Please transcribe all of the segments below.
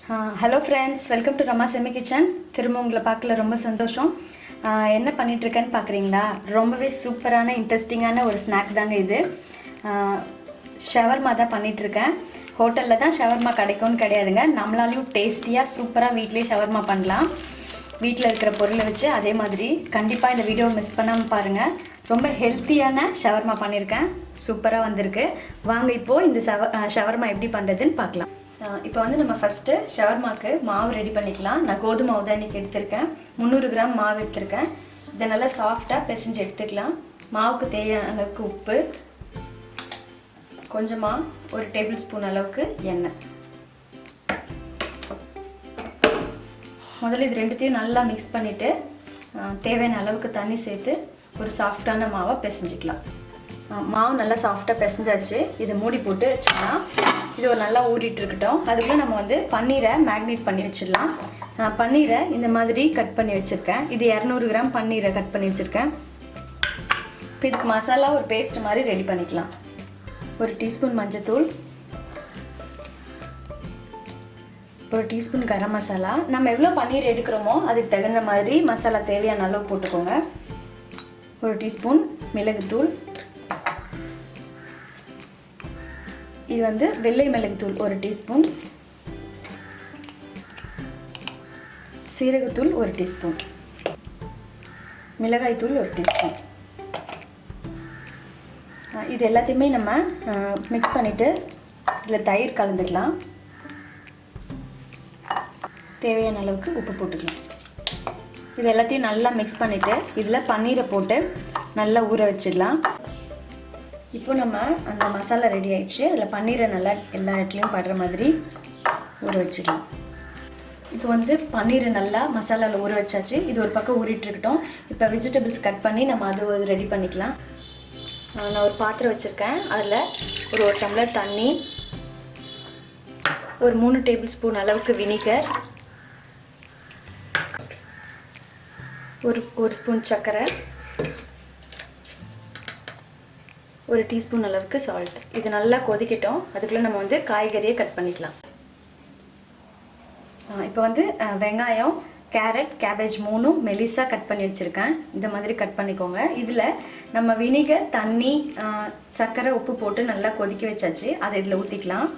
Hello friends, welcome to Rama semi kitchen. திரும்ப உங்களை பார்க்கல ரொம்ப சந்தோஷம். என்ன பண்ணிகிட்ருக்கேன்னு பார்க்குறீங்களா? ரொம்பவே சூப்பரான இன்ட்ரெஸ்டிங்கான ஒரு ஸ்நாக் தாங்க இது. ஷவர்மா தான் பண்ணிகிட்ருக்கேன். ஹோட்டலில் தான் ஷவர்மா கிடைக்கும்னு கிடையாதுங்க. நம்மளாலையும் டேஸ்டியாக சூப்பராக வீட்டிலே ஷவர்மா பண்ணலாம். வீட்டில் இருக்கிற பொருளை வச்சு அதே மாதிரி கண்டிப்பாக இந்த வீடியோவை மிஸ் பண்ணாமல் பாருங்கள். ரொம்ப ஹெல்த்தியான ஷவர்மா பண்ணியிருக்கேன். சூப்பராக வந்திருக்கு. வாங்க இப்போது இந்த ஷவர்மா எப்படி பண்ணுறதுன்னு பார்க்கலாம். இப்போ வந்து நம்ம ஃபஸ்ட்டு ஷவர்மாவுக்கு மாவு ரெடி பண்ணிக்கலாம். நான் கோதுமை மாவு தான் இன்றைக்கி எடுத்திருக்கேன். 300 கிராம் மாவு எடுத்திருக்கேன். இதை நல்லா சாஃப்டாக பிசைஞ்சு எடுத்துக்கலாம். மாவுக்கு தேவையான அளவுக்கு உப்பு, கொஞ்சமாக ஒரு டேபிள் ஸ்பூன் அளவுக்கு எண்ணெய். முதல்ல இது ரெண்டுத்தையும் நல்லா மிக்ஸ் பண்ணிவிட்டு தேவையான அளவுக்கு தண்ணி சேர்த்து ஒரு சாஃப்டான மாவை பிசைஞ்சிக்கலாம். மாவு நல்லா சாஃப்டாக பிசைஞ்சாச்சு. இதை மூடி போட்டு வச்சுக்கலாம். இது ஒரு நல்லா ஊறிட்டு இருக்கட்டும். அதுக்குள்ளே நம்ம வந்து பன்னீரை மேக்னேட் பண்ணி வச்சிடலாம். நான் பன்னீரை இந்த மாதிரி கட் பண்ணி வச்சுருக்கேன். இது 200 கிராம் பன்னீரை கட் பண்ணி வச்சுருக்கேன். இப்போ இதுக்கு மசாலா ஒரு பேஸ்ட் மாதிரி ரெடி பண்ணிக்கலாம். ஒரு டீஸ்பூன் மஞ்சத்தூள், ஒரு டீஸ்பூன் கரம் மசாலா. நம்ம எவ்வளோ பன்னீர் எடுக்கிறோமோ அதுக்கு தகுந்த மாதிரி மசாலா தேவையான அளவு போட்டுக்கோங்க. ஒரு டீஸ்பூன் மிளகுத்தூள், இது வந்து வெள்ளை மிளகுத்தூள் ஒரு டீஸ்பூன், சீரகத்தூள் ஒரு டீஸ்பூன், மிளகாய்த்தூள் ஒரு டீஸ்பூன். இது எல்லாத்தையுமே நம்ம மிக்ஸ் பண்ணிவிட்டு இதில் தயிர் கலந்துக்கலாம். தேவையான அளவுக்கு உப்பு போட்டுக்கலாம். இது எல்லாத்தையும் நல்லா மிக்ஸ் பண்ணிவிட்டு இதில் பன்னீரை போட்டு நல்லா ஊற வச்சிடலாம். இப்போ நம்ம அந்த மசாலா ரெடி ஆயிடுச்சு. அதில் பன்னீரை நல்லா எல்லா இடத்துலையும் படுற மாதிரி ஊற வச்சிடலாம். இப்போ வந்து பன்னீரை நல்லா மசாலாவில் ஊற வச்சாச்சு. இது ஒரு பக்கம் ஊறிட்டுருக்கட்டும். இப்போ வெஜிடபிள்ஸ் கட் பண்ணி நம்ம அது ரெடி பண்ணிக்கலாம். நான் ஒரு பாத்திரம் வச்சுருக்கேன். அதில் ஒரு டம்ளர் தண்ணி, ஒரு 3 டேபிள் ஸ்பூன் அளவுக்கு வினிகர், ஒரு ஸ்பூன் சர்க்கரை, ஒரு டீஸ்பூன் அளவுக்கு சால்ட். இது நல்லா கொதிக்கட்டும். அதுக்குள்ளே நம்ம வந்து காய்கறியை கட் பண்ணிக்கலாம். இப்போ வந்து வெங்காயம், கேரட், கேபேஜ் 3 மெலிசாக கட் பண்ணி வச்சுருக்கேன். இந்த மாதிரி கட் பண்ணிக்கோங்க. இதில் நம்ம வினிகர், தண்ணி, சர்க்கரை, உப்பு போட்டு நல்லா கொதிக்க வச்சாச்சு. அதை இதில் ஊற்றிக்கலாம்.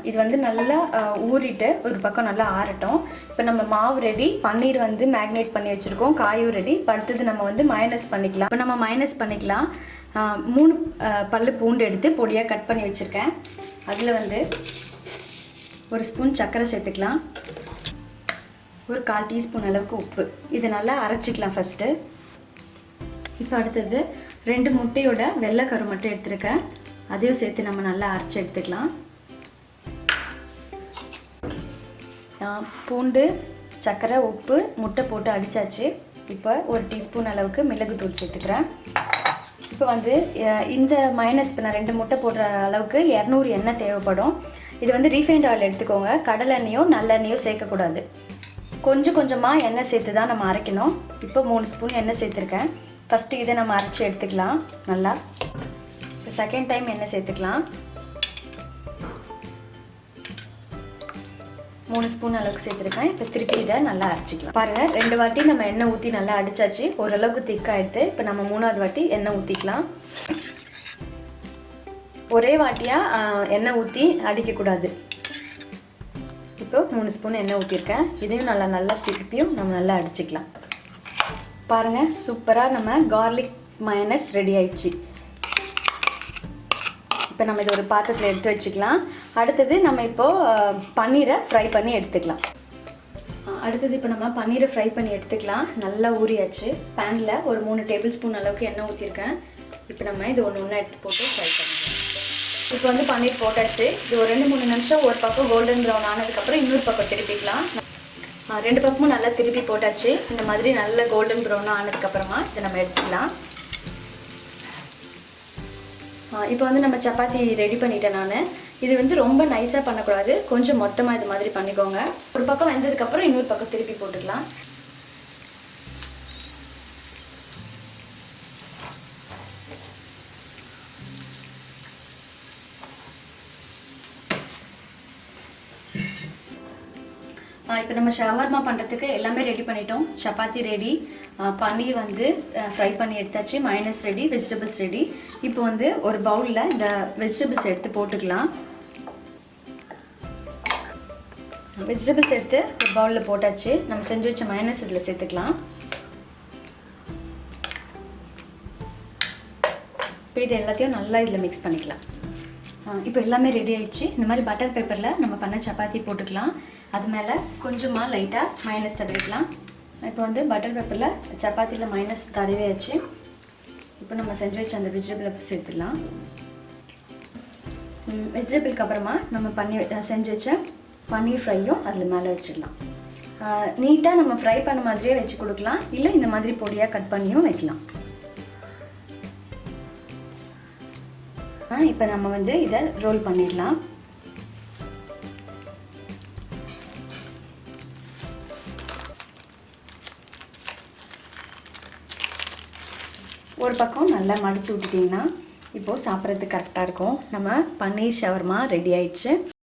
இது வந்து நல்லா ஊறிட்டு ஒரு பக்கம் நல்லா ஆறட்டும். இப்போ நம்ம மாவு ரெடி, பன்னீர் வந்து மேக்னேட் பண்ணி வச்சுருக்கோம், காயும் ரெடி. அடுத்தது நம்ம வந்து மயனஸ் பண்ணிக்கலாம். இப்போ நம்ம மயனஸ் பண்ணிக்கலாம். 3 பல்லு பூண்டு எடுத்து பொடியாக கட் பண்ணி வச்சுருக்கேன். அதில் வந்து ஒரு ஸ்பூன் சர்க்கரை சேர்த்துக்கலாம். ஒரு 1/4 டீஸ்பூன் அளவுக்கு உப்பு. இதை நல்லா அரைச்சிக்கலாம் ஃபஸ்ட்டு. இப்போ அடுத்தது 2 முட்டையோட வெள்ளைக்கரு மட்டும் எடுத்துருக்கேன். அதையும் சேர்த்து நம்ம நல்லா அரைச்சி எடுத்துக்கலாம். பூண்டு, சர்க்கரை, உப்பு, முட்டை போட்டு அடித்தாச்சு. இப்போ ஒரு டீஸ்பூன் அளவுக்கு மிளகுத்தூள் சேர்த்துக்கிறேன். இப்போ வந்து இந்த மைனஸ் இப்போ நான் 2 முட்டை போடுற அளவுக்கு 200 எண்ணெய் தேவைப்படும். இது வந்து ரீஃபைண்ட் ஆயில் எடுத்துக்கோங்க. கடலெண்ணெயோ நல்லெண்ணெயோ சேர்க்கக்கூடாது. கொஞ்சம் கொஞ்சமாக எண்ணெய் சேர்த்து தான் நம்ம அரைக்கணும். இப்போ 3 ஸ்பூன் எண்ணெய் சேர்த்துருக்கேன். ஃபஸ்ட்டு இதை நம்ம அரைச்சி எடுத்துக்கலாம் நல்லா. இப்போ செகண்ட் டைம் எண்ணெய் சேர்த்துக்கலாம். 3 ஸ்பூன் அளவுக்கு சேர்த்துருக்கேன். இப்போ திருப்பி இதை நல்லா அரைச்சிக்கலாம். பாருங்கள், 2 வாட்டி நம்ம எண்ணெய் ஊற்றி நல்லா அடித்தாச்சு. ஓரளவுக்கு திக்காகிடுது. இப்போ நம்ம 3ஆவது வாட்டி எண்ணெய் ஊற்றிக்கலாம். ஒரே வாட்டியாக எண்ணெய் ஊற்றி அடிக்கக்கூடாது. இப்போ 3 ஸ்பூன் எண்ணெய் ஊற்றிருக்கேன். இதையும் நல்லா திருப்பியும் நம்ம நல்லா அடிச்சிக்கலாம். பாருங்கள், சூப்பராக நம்ம கார்லிக் மயனஸ் ரெடி ஆயிடுச்சு. இப்போ நம்ம இதை ஒரு பாத்திரத்தில் எடுத்து வச்சுக்கலாம். அடுத்தது நம்ம இப்போது பன்னீரை ஃப்ரை பண்ணி எடுத்துக்கலாம். அடுத்தது இப்போ நம்ம பன்னீரை ஃப்ரை பண்ணி எடுத்துக்கலாம். நல்லா ஊறியாச்சு. பேனில் ஒரு 3 டேபிள் ஸ்பூன் அளவுக்கு எண்ணெய் ஊற்றிருக்கேன். இப்போ நம்ம இது ஒன்று எடுத்து போட்டு ஃப்ரை பண்ணிக்கலாம். இப்போ வந்து பன்னீர் போட்டாச்சு. இது ஒரு 2-3 நிமிஷம் ஒரு பக்கம் கோல்டன் ப்ரௌன் ஆனதுக்கப்புறம் இன்னொரு பக்கம் திருப்பிக்கலாம். 2 பக்கமும் நல்லா திருப்பி போட்டாச்சு. இந்த மாதிரி நல்ல கோல்டன் ப்ரௌன் ஆனதுக்கப்புறமா இதை நம்ம எடுத்துக்கலாம். இப்போ வந்து நம்ம சப்பாத்தி ரெடி பண்ணிட்டேன் நான். இது வந்து ரொம்ப நைஸாக பண்ணக்கூடாது. கொஞ்சம் மொத்தமாக இது மாதிரி பண்ணிக்கோங்க. ஒரு பக்கம் வெந்ததுக்கப்புறம் இன்னொரு பக்கம் திருப்பி போட்டுக்கலாம். இப்போ நம்ம ஷவர்மா பண்ணுறதுக்கு எல்லாமே ரெடி பண்ணிட்டோம். சப்பாத்தி ரெடி, பன்னீர் வந்து ஃப்ரை பண்ணி எடுத்தாச்சு, மைனஸ் ரெடி, வெஜிடபிள்ஸ் ரெடி. இப்போ வந்து ஒரு பவுலில் இந்த வெஜிடபிள்ஸ் எடுத்து போட்டுக்கலாம். வெஜிடபிள்ஸ் எடுத்து ஒரு பவுலில் போட்டாச்சு. நம்ம செஞ்சு வச்ச மைனஸ் இதில் சேர்த்துக்கலாம். இப்போ இது எல்லாத்தையும் நல்லா இதில் மிக்ஸ் பண்ணிக்கலாம். இப்போ எல்லாமே ரெடி ஆயிடுச்சு. இந்த மாதிரி பட்டர் பேப்பரில் நம்ம பண்ண சப்பாத்தி போட்டுக்கலாம். அது மேலே கொஞ்சமாக லைட்டாக மைனஸ் தடவிக்கலாம். இப்போ வந்து பட்டர் பேப்பரில் சப்பாத்தியில் மைனஸ் தடவியாச்சு. இப்போ நம்ம செஞ்சு வச்ச அந்த வெஜிடபிளை சேர்த்துடலாம். வெஜிடபிளுக்கு அப்புறமா நம்ம செஞ்சு வச்ச பன்னீர் ஃப்ரையும் அதில் மேலே வச்சிடலாம். நீட்டாக நம்ம ஃப்ரை பண்ண மாதிரியே வச்சு கொடுக்கலாம், இல்லை இந்த மாதிரி பொடியாக கட் பண்ணியும் வைக்கலாம். இப்போ நம்ம வந்து இதை ரோல் பண்ணிடலாம். ஒரு பக்கம் நல்லா மடிச்சு விட்டுட்டிங்கன்னா இப்போது சாப்பிட்றதுக்கு கரெக்டாக இருக்கும். நம்ம பன்னீர் ஷவர்மா ரெடி ஆயிடுச்சு.